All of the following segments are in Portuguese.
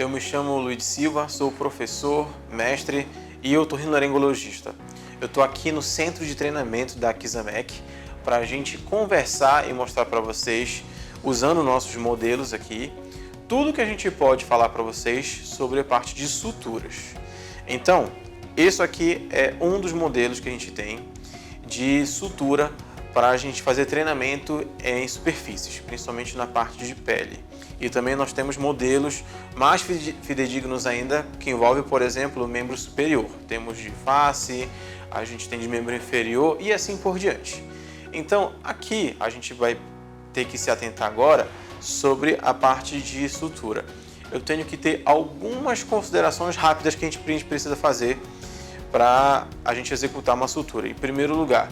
eu me chamo Luiz Silva, sou professor, mestre e otorrinolaringologista. Eu estou aqui no centro de treinamento da Kizamec para a gente conversar e mostrar para vocês, usando nossos modelos aqui, tudo que a gente pode falar para vocês sobre a parte de suturas. Então, isso aqui é um dos modelos que a gente tem de sutura para a gente fazer treinamento em superfícies, principalmente na parte de pele. E também nós temos modelos mais fidedignos ainda, que envolve, por exemplo, o membro superior. Temos de face, a gente tem de membro inferior e assim por diante. Então, aqui a gente vai ter que se atentar agora sobre a parte de sutura. Eu tenho que ter algumas considerações rápidas que a gente precisa fazer para a gente executar uma sutura. Em primeiro lugar,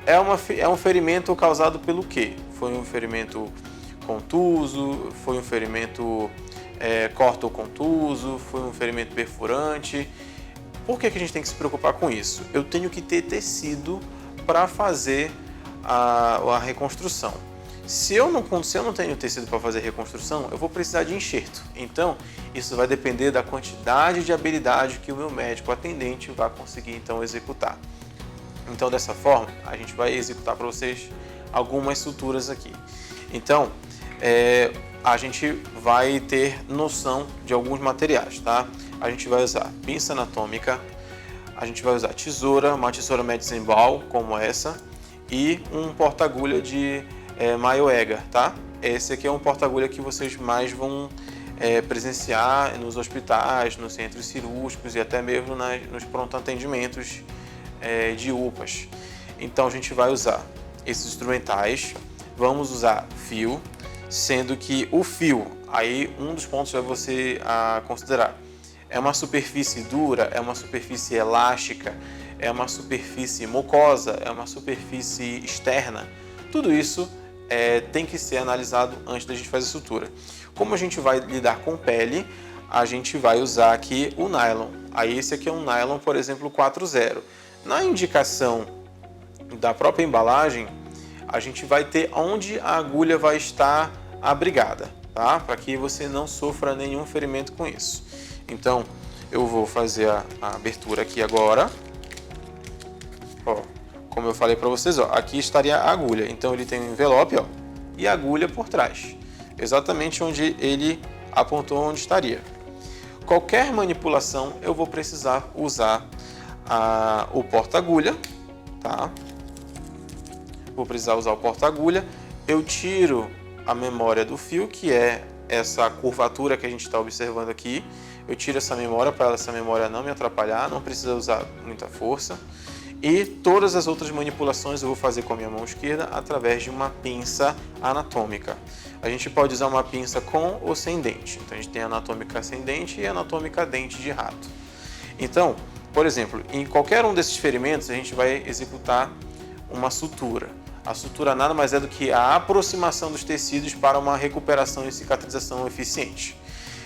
é um ferimento causado pelo quê? Foi um ferimento contuso, foi um ferimento cortocontuso, foi um ferimento perfurante. Por que a gente tem que se preocupar com isso? Eu tenho que ter tecido para fazer a reconstrução. Se eu não tenho tecido para fazer reconstrução, eu vou precisar de enxerto. Então, isso vai depender da quantidade de habilidade que o meu médico atendente vai conseguir então executar. Então, dessa forma, a gente vai executar para vocês algumas suturas aqui. Então, a gente vai ter noção de alguns materiais, tá? A gente vai usar pinça anatômica, a gente vai usar tesoura, uma tesoura medicine ball como essa e um porta-agulha de Mayoega, tá? Esse aqui é um porta-agulha que vocês mais vão presenciar nos hospitais, nos centros cirúrgicos e até mesmo nos pronto-atendimentos de UPAs. Então a gente vai usar esses instrumentais, vamos usar fio, sendo que o fio, aí um dos pontos é você considerar, é uma superfície dura, é uma superfície elástica, é uma superfície mucosa, é uma superfície externa. Tudo isso tem que ser analisado antes da gente fazer a sutura. Como a gente vai lidar com pele, a gente vai usar aqui o nylon. Aí esse aqui é um nylon, por exemplo, 4.0. Na indicação da própria embalagem, a gente vai ter onde a agulha vai estar abrigada, tá? Para que você não sofra nenhum ferimento com isso. Então, eu vou fazer a abertura aqui agora. Ó, como eu falei para vocês, ó, aqui estaria a agulha. Então, ele tem um envelope, ó, e a agulha por trás, exatamente onde ele apontou onde estaria. Qualquer manipulação, eu vou precisar usar o porta-agulha, tá? Vou precisar usar o porta-agulha. Eu tiro a memória do fio, que é essa curvatura que a gente está observando aqui. Eu tiro essa memória para essa memória não me atrapalhar, não precisa usar muita força. E todas as outras manipulações eu vou fazer com a minha mão esquerda através de uma pinça anatômica. A gente pode usar uma pinça com ou sem dente. Então a gente tem a anatômica sem dente e a anatômica dente de rato. Então, por exemplo, em qualquer um desses ferimentos a gente vai executar uma sutura. A sutura nada mais é do que a aproximação dos tecidos para uma recuperação e cicatrização eficiente.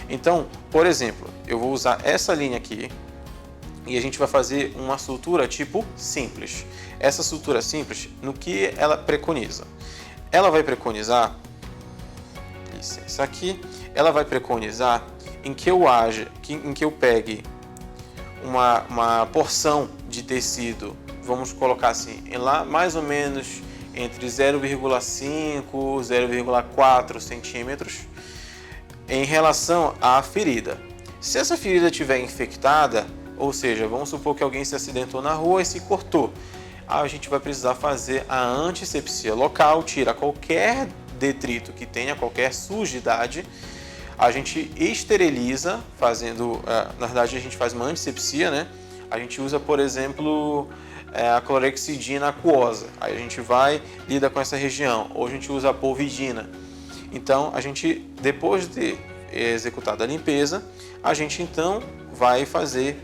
Então, por exemplo, eu vou usar essa linha aqui e a gente vai fazer uma sutura tipo simples. Essa sutura simples, no que ela preconiza? Ela vai preconizar, licença aqui, ela vai preconizar em que eu pegue uma porção de tecido, vamos colocar assim, lá mais ou menos entre 0,5 e 0,4 centímetros em relação à ferida. Se essa ferida estiver infectada, ou seja, vamos supor que alguém se acidentou na rua e se cortou, a gente vai precisar fazer a antisepsia local, tira qualquer detrito que tenha, qualquer sujidade, a gente esteriliza, na verdade a gente faz uma antisepsia, né? A gente usa, por exemplo, a clorexidina aquosa, aí a gente lida com essa região, ou a gente usa a polvidina. Então, a gente, depois de executada a limpeza, a gente então vai fazer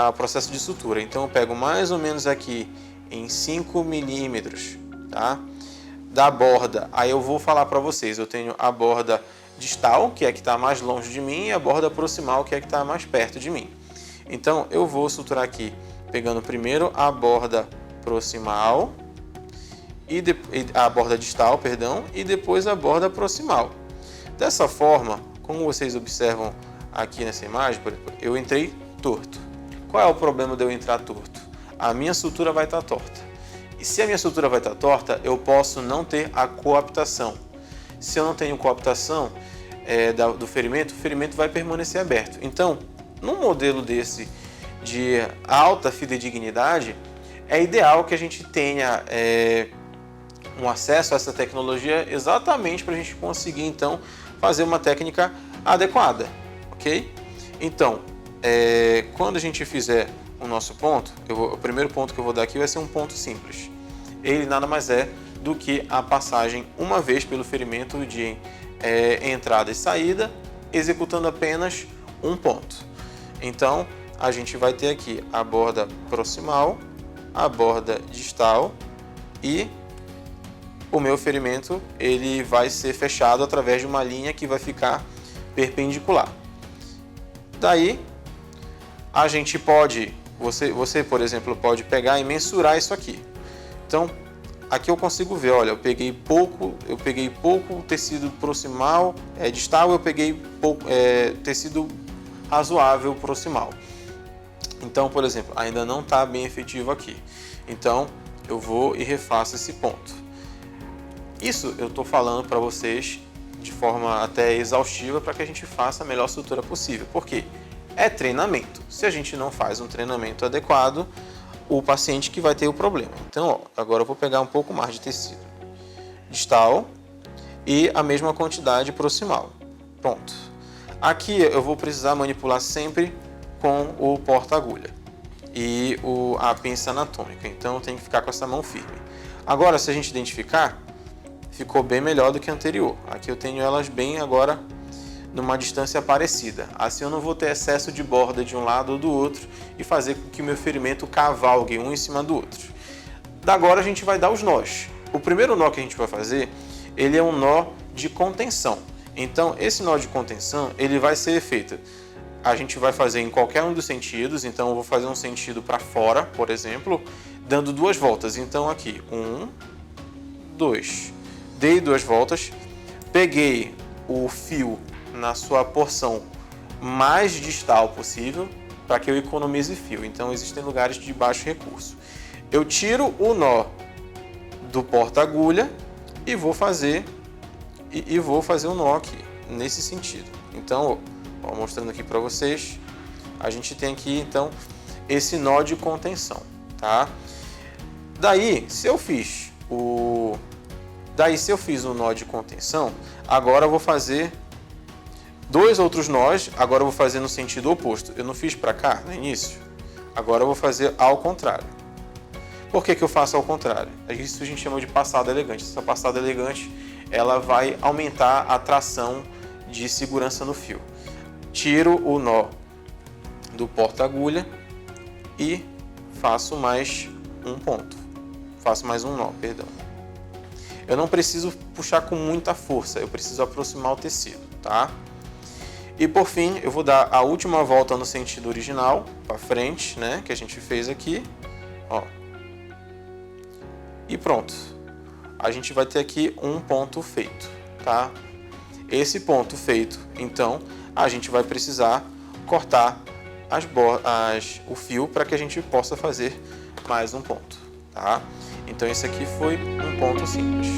o processo de sutura. Então, eu pego mais ou menos aqui em 5 milímetros, tá? Da borda, aí eu vou falar para vocês, eu tenho a borda distal, que é a que está mais longe de mim, e a borda proximal, que é a que está mais perto de mim. Então, eu vou suturar aqui, pegando primeiro a borda proximal, a borda distal, perdão, e depois a borda proximal. Dessa forma, como vocês observam aqui nessa imagem, por exemplo, eu entrei torto. Qual é o problema de eu entrar torto? A minha sutura vai estar torta. E se a minha sutura vai estar torta, eu posso não ter a coaptação. Se eu não tenho coaptação do ferimento, o ferimento vai permanecer aberto. Então, num modelo desse de alta fidedignidade, é ideal que a gente tenha um acesso a essa tecnologia exatamente para a gente conseguir, então, fazer uma técnica adequada, ok? Então, quando a gente fizer o nosso ponto, o primeiro ponto que eu vou dar aqui vai ser um ponto simples. Ele nada mais é do que a passagem uma vez pelo ferimento de entrada e saída, executando apenas um ponto. Então, a gente vai ter aqui a borda proximal, a borda distal e o meu ferimento ele vai ser fechado através de uma linha que vai ficar perpendicular. Daí, a gente pode, você por exemplo, pode pegar e mensurar isso aqui. Então, aqui eu consigo ver, olha, eu peguei pouco tecido proximal, distal, eu peguei pouco tecido razoável proximal. Então, por exemplo, ainda não está bem efetivo aqui. Então, eu vou e refaço esse ponto. Isso eu estou falando para vocês de forma até exaustiva para que a gente faça a melhor sutura possível. Por quê? É treinamento. Se a gente não faz um treinamento adequado, o paciente que vai ter o problema. Então, ó, agora eu vou pegar um pouco mais de tecido distal e a mesma quantidade proximal. Pronto. Aqui eu vou precisar manipular sempre com o porta-agulha e a pinça anatômica. Então eu tenho que ficar com essa mão firme. Agora, se a gente identificar, ficou bem melhor do que a anterior. Aqui eu tenho elas bem agora numa distância parecida. Assim eu não vou ter excesso de borda de um lado ou do outro e fazer com que o meu ferimento cavalgue um em cima do outro. Da agora a gente vai dar os nós. O primeiro nó que a gente vai fazer, ele é um nó de contenção. Então esse nó de contenção, ele vai ser feito. A gente vai fazer em qualquer um dos sentidos. Então eu vou fazer um sentido para fora, por exemplo, dando 2 voltas. Então aqui, 1, 2. Dei 2 voltas, peguei o fio na sua porção mais distal possível para que eu economize fio. Então existem lugares de baixo recurso. Eu tiro o nó do porta-agulha e vou fazer um nó aqui nesse sentido. Então, ó, mostrando aqui para vocês, a gente tem aqui então esse nó de contenção, tá? Daí, se eu fiz o nó de contenção, agora eu vou fazer 2 outros nós, agora eu vou fazer no sentido oposto. Eu não fiz para cá no início, agora eu vou fazer ao contrário. Por que eu faço ao contrário? Isso a gente chama de passada elegante. Essa passada elegante, ela vai aumentar a tração de segurança no fio. Tiro o nó do porta-agulha e faço mais um ponto. Faço mais um nó, perdão. Eu não preciso puxar com muita força, eu preciso aproximar o tecido, tá? E por fim, eu vou dar a última volta no sentido original, para frente, né, que a gente fez aqui, ó. E pronto. A gente vai ter aqui um ponto feito, tá? Esse ponto feito, então, a gente vai precisar cortar o fio para que a gente possa fazer mais um ponto, tá? Então esse aqui foi um ponto simples.